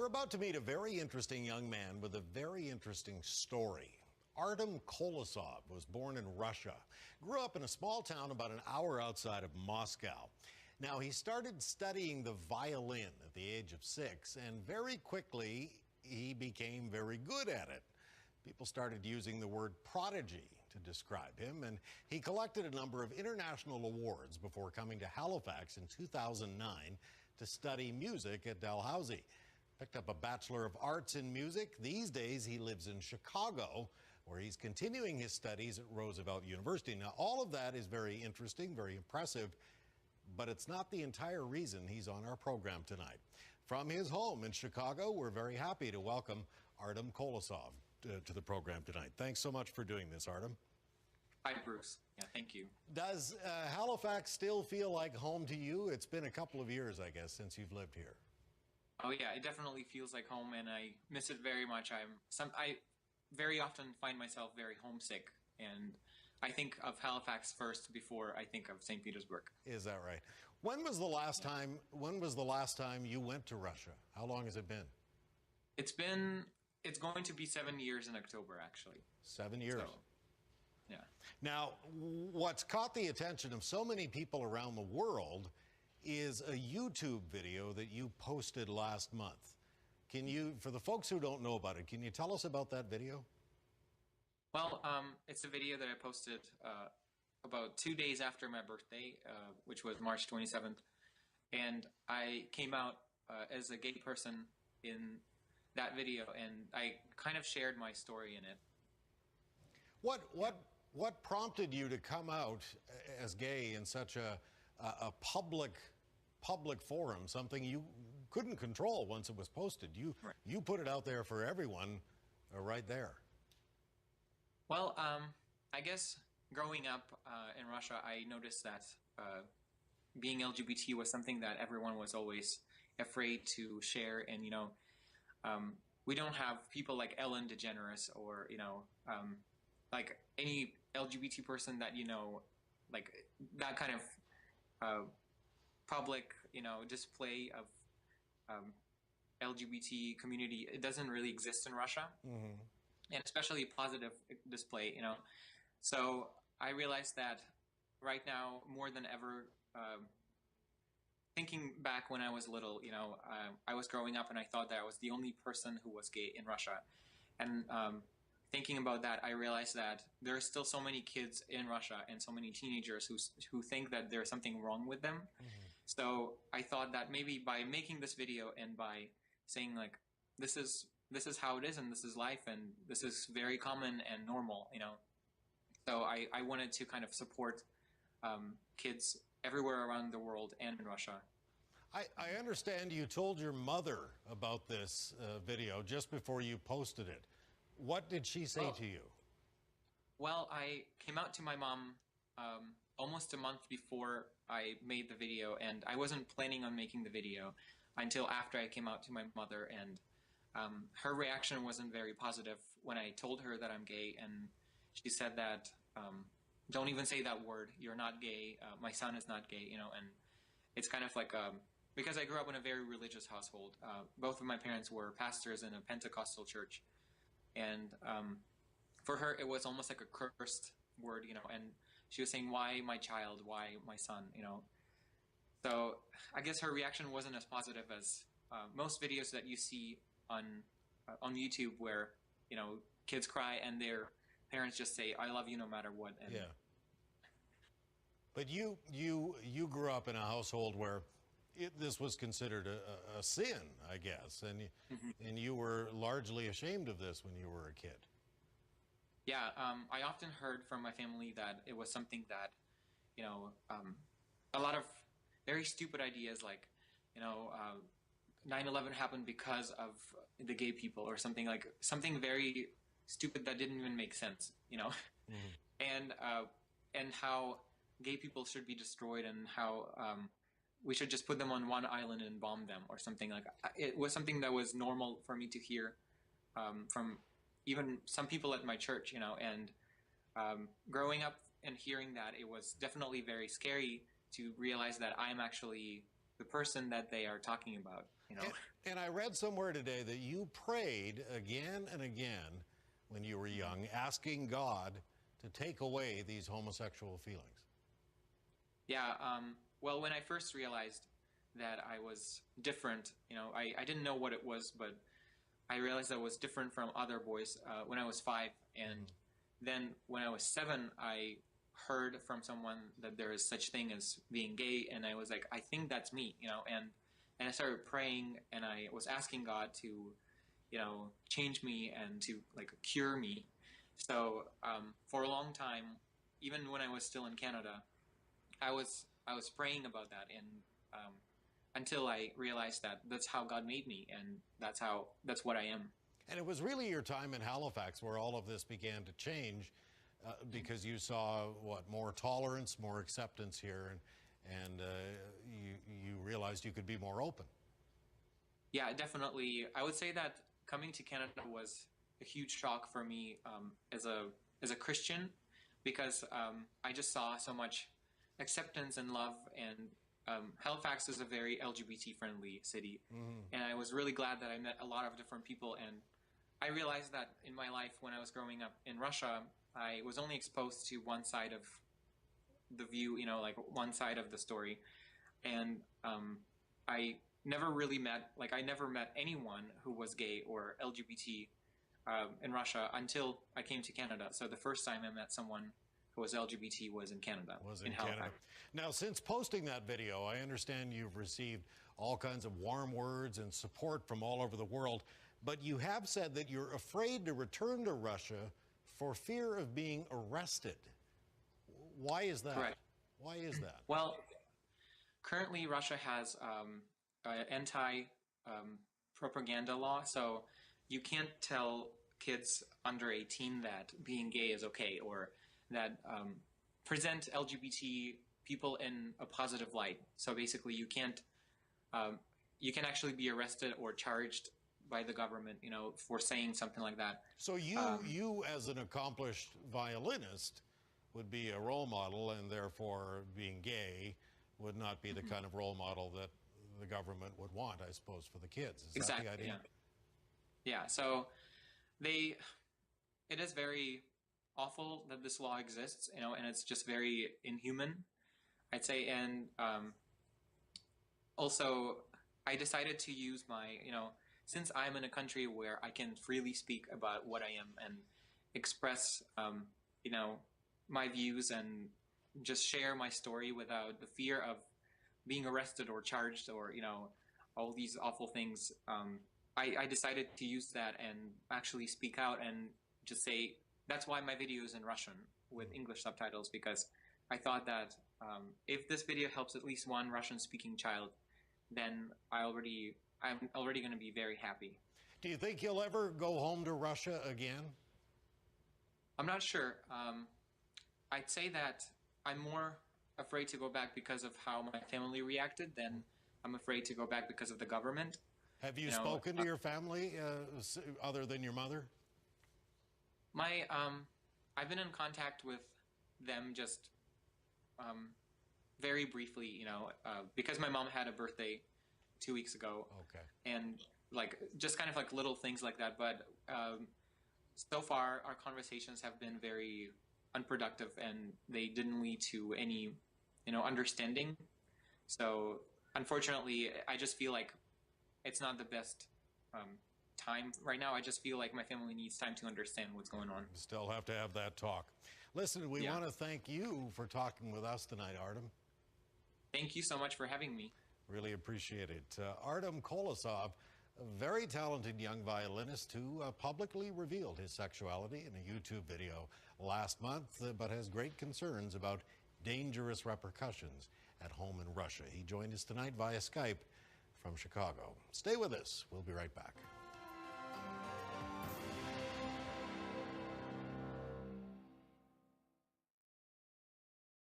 about to meet a very interesting young man with a very interesting story. Artem Kolesov was born in Russia, grew up in a small town about an hour outside of Moscow. Now, he started studying the violin at the age of 6, and very quickly he became very good at it. People started using the word prodigy to describe him, and he collected a number of international awards before coming to Halifax in 2009 to study music at Dalhousie. Picked up a Bachelor of Arts in Music. These days he lives in Chicago, where he's continuing his studies at Roosevelt University. Now, all of that is very interesting, very impressive, but it's not the entire reason he's on our program tonight. From his home in Chicago, we're very happy to welcome Artem Kolesov to the program tonight. Thanks so much for doing this, Artem. Hi, Bruce. Yeah, thank you. Does Halifax still feel like home to you? It's been a couple of years, I guess, since you've lived here. Oh yeah, it definitely feels like home, and I miss it very much. I very often find myself very homesick, and I think of Halifax first before I think of St. Petersburg. Is that right? When was the last time? When was the last time you went to Russia? How long has it been? It's going to be 7 years in October, actually. 7 years. So, yeah. Now, what's caught the attention of so many people around the world is a YouTube video that you posted last month. Can you, for the folks who don't know about it, can you tell us about that video? Well, it's a video that I posted about 2 days after my birthday, which was March 27th. And I came out as a gay person in that video, and I kind of shared my story in it. What prompted you to come out as gay in such a public forum, something you couldn't control once it was posted? You put it out there for everyone right there. Well, I guess growing up in Russia, I noticed that being LGBT was something that everyone was always afraid to share. And, we don't have people like Ellen DeGeneres or, like any LGBT person that, like that kind of public, display of LGBT community. It doesn't really exist in Russia. Mm-hmm. And especially positive display, So I realized that right now, more than ever, thinking back when I was little, I was growing up and I thought that I was the only person who was gay in Russia. And thinking about that, I realized that there are still so many kids in Russia and so many teenagers who think that there's something wrong with them. Mm-hmm. So I thought that maybe by making this video and by saying like, this is how it is, and this is life, and this is very common and normal, So I wanted to kind of support kids everywhere around the world and in Russia. I understand you told your mother about this video just before you posted it. What did she say to you? Well, I came out to my mom almost a month before I made the video, and I wasn't planning on making the video until after I came out to my mother, and her reaction wasn't very positive when I told her that I'm gay, and she said that, don't even say that word, you're not gay, my son is not gay, and it's kind of like, because I grew up in a very religious household, both of my parents were pastors in a Pentecostal church, and for her it was almost like a cursed word, and she was saying, why my child, why my son, So I guess her reaction wasn't as positive as most videos that you see on YouTube where, kids cry and their parents just say, I love you no matter what. And yeah. But you grew up in a household where this was considered a sin, I guess, and you were largely ashamed of this when you were a kid. Yeah, I often heard from my family that it was something that, a lot of very stupid ideas like, 9/11 happened because of the gay people or something very stupid that didn't even make sense, Mm-hmm. And how gay people should be destroyed and how we should just put them on one island and bomb them or something like that. It was something that was normal for me to hear from even some people at my church, and growing up and hearing that, it was definitely very scary to realize that I'm actually the person that they are talking about, you know. And I read somewhere today that you prayed again and again when you were young, asking God to take away these homosexual feelings. Yeah, well, when I first realized that I was different, you know, I didn't know what it was, but I realized I was different from other boys when I was 5. And then when I was 7, I heard from someone that there is such thing as being gay, and I was like, I think that's me, you know, and I started praying, and I was asking God to, you know, change me and to like cure me. So for a long time, even when I was still in Canada, I was praying about that, and until I realized that that's how God made me, and that's what I am. And it was really your time in Halifax where all of this began to change, because you saw more tolerance, more acceptance here, and you realized you could be more open. Yeah, definitely. I would say that coming to Canada was a huge shock for me as a Christian, because I just saw so much acceptance and love, and Halifax is a very LGBT-friendly city, and I was really glad that I met a lot of different people, and I realized that in my life when I was growing up in Russia, I was only exposed to one side of the view, you know, like one side of the story, and I never really met, like I never met anyone who was gay or LGBT in Russia until I came to Canada. So the first time I met someone who was LGBT was in Canada, in Halifax. Now, since posting that video, I understand you've received all kinds of warm words and support from all over the world, but you have said that you're afraid to return to Russia for fear of being arrested. Why is that? Correct. Why is that? Well, currently Russia has anti-propaganda law, so you can't tell kids under 18 that being gay is okay, or that present LGBT people in a positive light. So basically, you can actually be arrested or charged by the government, you know, for saying something like that. So you as an accomplished violinist would be a role model, and therefore being gay would not be the kind of role model that the government would want, I suppose, for the kids. Is exactly, that the idea? Yeah. So it is very awful that this law exists, you know, and it's just very inhuman, I'd say. And also, I decided to use my, you know, since I'm in a country where I can freely speak about what I am and express, you know, my views and just share my story without the fear of being arrested or charged or, you know, all these awful things. I decided to use that and actually speak out and just say, that's why my video is in Russian with English subtitles, because I thought that if this video helps at least one Russian-speaking child, then I'm already going to be very happy. Do you think you'll ever go home to Russia again? I'm not sure. I'd say that I'm more afraid to go back because of how my family reacted than I'm afraid to go back because of the government. Have you spoken to your family other than your mother? I've been in contact with them just very briefly, you know, because my mom had a birthday 2 weeks ago. Okay. And like just kind of like little things like that, but so far our conversations have been very unproductive, and they didn't lead to any, you know, understanding. So unfortunately, I just feel like it's not the best time right now. I just feel like my family needs time to understand what's going on. Still have to have that talk. Listen, we want to thank you for talking with us tonight, Artem. Thank you so much for having me. Really appreciate it. Artem Kolesov, a very talented young violinist who publicly revealed his sexuality in a YouTube video last month, but has great concerns about dangerous repercussions at home in Russia. He joined us tonight via Skype from Chicago. Stay with us. We'll be right back.